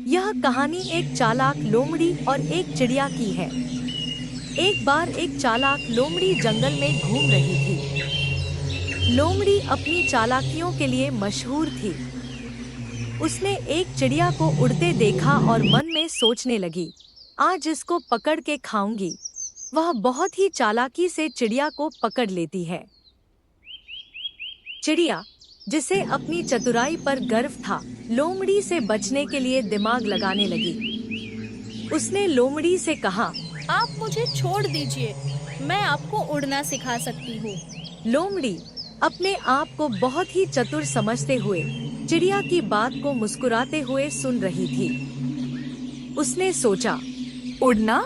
यह कहानी एक चालाक लोमड़ी और एक चिड़िया की है। एक बार एक चालाक लोमड़ी जंगल में घूम रही थी। लोमड़ी अपनी चालाकियों के लिए मशहूर थी। उसने एक चिड़िया को उड़ते देखा और मन में सोचने लगी, आज इसको पकड़ के खाऊंगी। वह बहुत ही चालाकी से चिड़िया को पकड़ लेती है। चिड़िया, जिसे अपनी चतुराई पर गर्व था, लोमड़ी से बचने के लिए दिमाग लगाने लगी। उसने लोमड़ी से कहा, आप मुझे छोड़ दीजिए, मैं आपको उड़ना सिखा सकती हूँ। लोमड़ी अपने आप को बहुत ही चतुर समझते हुए चिड़िया की बात को मुस्कुराते हुए सुन रही थी। उसने सोचा, उड़ना?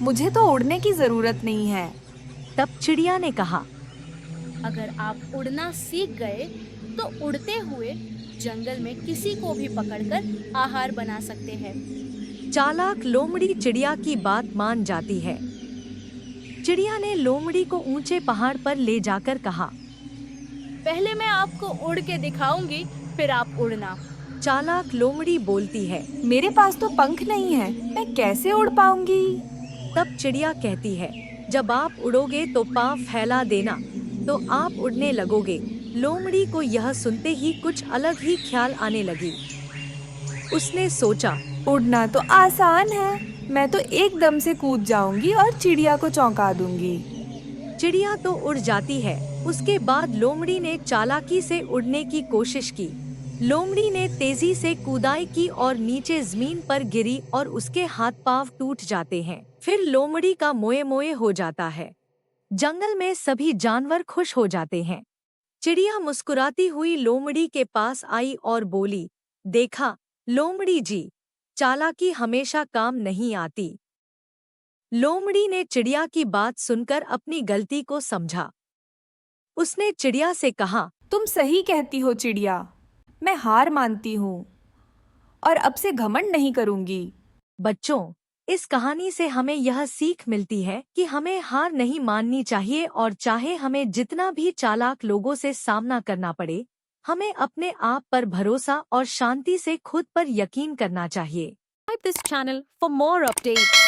मुझे तो उड़ने की जरूरत नहीं है। तब चिड़िया ने कहा, अगर आप उड़ना सीख गए तो उड़ते हुए जंगल में किसी को भी पकड़कर आहार बना सकते हैं। चालाक लोमड़ी चिड़िया की बात मान जाती है। चिड़िया ने लोमड़ी को ऊंचे पहाड़ पर ले जाकर कहा, पहले मैं आपको उड़ के दिखाऊंगी, फिर आप उड़ना। चालाक लोमड़ी बोलती है। मेरे पास तो पंख नहीं है, मैं कैसे उड़ पाऊंगी? तब चिड़िया कहती है, जब आप उड़ोगे तो पाँव फैला देना, तो आप उड़ने लगोगे। लोमड़ी को यह सुनते ही कुछ अलग ही ख्याल आने लगी। उसने सोचा, उड़ना तो आसान है, मैं तो एकदम से कूद जाऊंगी और चिड़िया को चौंका दूंगी। चिड़िया तो उड़ जाती है। उसके बाद लोमड़ी ने चालाकी से उड़ने की कोशिश की। लोमड़ी ने तेजी से कूदाई की और नीचे जमीन पर गिरी और उसके हाथ पांव टूट जाते हैं। फिर लोमड़ी का मोए मोए हो जाता है। जंगल में सभी जानवर खुश हो जाते हैं। चिड़िया मुस्कुराती हुई लोमड़ी के पास आई और बोली, देखा लोमड़ी जी, चालाकी हमेशा काम नहीं आती। लोमड़ी ने चिड़िया की बात सुनकर अपनी गलती को समझा। उसने चिड़िया से कहा, तुम सही कहती हो चिड़िया, मैं हार मानती हूँ और अब से घमंड नहीं करूंगी। बच्चों, इस कहानी से हमें यह सीख मिलती है कि हमें हार नहीं माननी चाहिए और चाहे हमें जितना भी चालाक लोगों से सामना करना पड़े, हमें अपने आप पर भरोसा और शांति से खुद पर यकीन करना चाहिए। Subscribe this channel for more updates.